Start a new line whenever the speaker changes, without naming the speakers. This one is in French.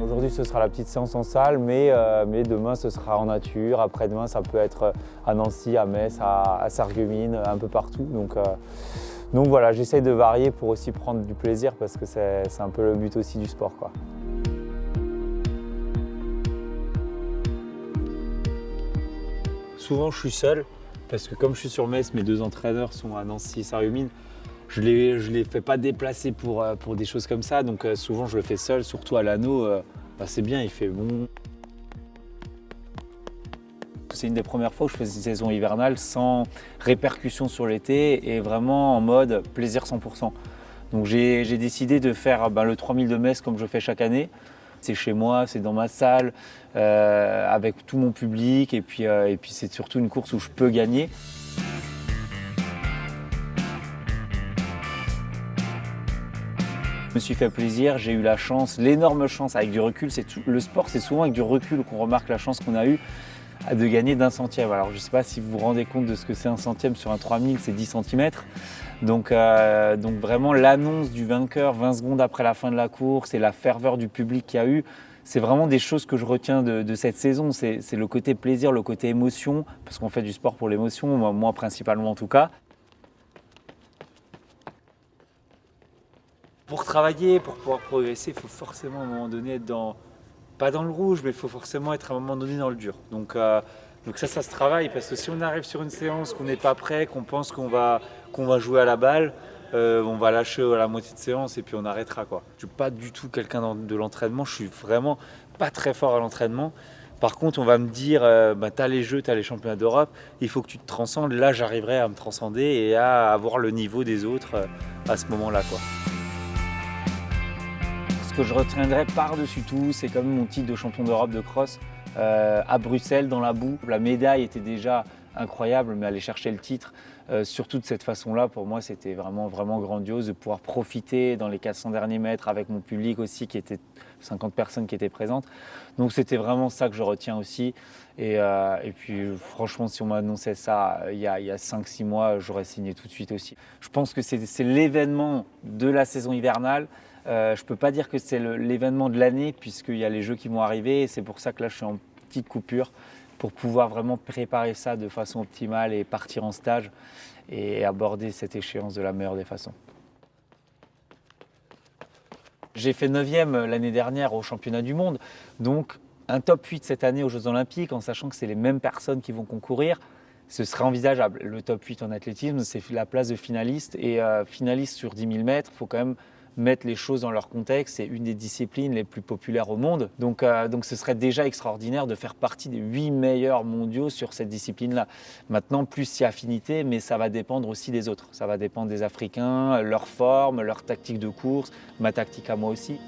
Aujourd'hui, ce sera la petite séance en salle, mais demain, ce sera en nature. Après-demain, ça peut être à Nancy, à Metz, à Sarreguemines, un peu partout. Donc voilà, j'essaye de varier pour aussi prendre du plaisir parce que c'est un peu le but aussi du sport, quoi. Souvent, je suis seul parce que comme je suis sur Metz, mes 2 entraîneurs sont à Nancy et Sarreguemines. Je les fais pas déplacer pour des choses comme ça, donc souvent je le fais seul, surtout à l'anneau. C'est bien, il fait bon. C'est une des premières fois où je fais une saison hivernale sans répercussion sur l'été et vraiment en mode plaisir 100%. Donc j'ai décidé de faire le 3000 de Metz comme je fais chaque année. C'est chez moi, c'est dans ma salle, avec tout mon public et puis c'est surtout une course où je peux gagner. Je me suis fait plaisir, j'ai eu la chance, l'énorme chance avec du recul. Le sport, c'est souvent avec du recul qu'on remarque la chance qu'on a eue de gagner d'1 centième. Alors je ne sais pas si vous vous rendez compte de ce que c'est 1 centième sur un 3000, c'est 10 cm. Donc vraiment l'annonce du vainqueur 20 secondes après la fin de la course et la ferveur du public qu'il y a eu, c'est vraiment des choses que je retiens de cette saison. C'est le côté plaisir, le côté émotion, parce qu'on fait du sport pour l'émotion, moi principalement en tout cas. Pour travailler, pour pouvoir progresser, il faut forcément à un moment donné être pas dans le rouge, mais il faut forcément être à un moment donné dans le dur. Donc ça se travaille, parce que si on arrive sur une séance, qu'on n'est pas prêt, qu'on pense qu'on va jouer à la balle, on va lâcher à la moitié de séance et puis on arrêtera, quoi. Je ne suis pas du tout quelqu'un de l'entraînement, je suis vraiment pas très fort à l'entraînement. Par contre, on va me dire, tu as les Jeux, tu as les championnats d'Europe, il faut que tu te transcendes. Là, j'arriverai à me transcender et à avoir le niveau des autres à ce moment-là, quoi. Ce que je retiendrai par-dessus tout, c'est quand même mon titre de champion d'Europe de cross à Bruxelles dans la boue. La médaille était déjà incroyable, mais aller chercher le titre, surtout de cette façon-là, pour moi, c'était vraiment, vraiment grandiose de pouvoir profiter dans les 400 derniers mètres avec mon public aussi, qui était 50 personnes qui étaient présentes. Donc c'était vraiment ça que je retiens aussi. Et puis franchement, si on m'annonçait ça il y a 5-6 mois, j'aurais signé tout de suite aussi. Je pense que c'est l'événement de la saison hivernale. Je ne peux pas dire que c'est l'événement de l'année puisqu'il y a les Jeux qui vont arriver et c'est pour ça que là je suis en petite coupure pour pouvoir vraiment préparer ça de façon optimale et partir en stage et aborder cette échéance de la meilleure des façons. J'ai fait 9e l'année dernière au championnat du monde, donc un top 8 cette année aux Jeux Olympiques en sachant que c'est les mêmes personnes qui vont concourir. Ce serait envisageable. Le top 8 en athlétisme, c'est la place de finaliste et finaliste sur 10 000 mètres, il faut quand même mettre les choses dans leur contexte, c'est une des disciplines les plus populaires au monde. Donc ce serait déjà extraordinaire de faire partie des 8 meilleurs mondiaux sur cette discipline-là. Maintenant, plus il y a affinité, mais ça va dépendre aussi des autres. Ça va dépendre des Africains, leur forme, leur tactique de course, ma tactique à moi aussi.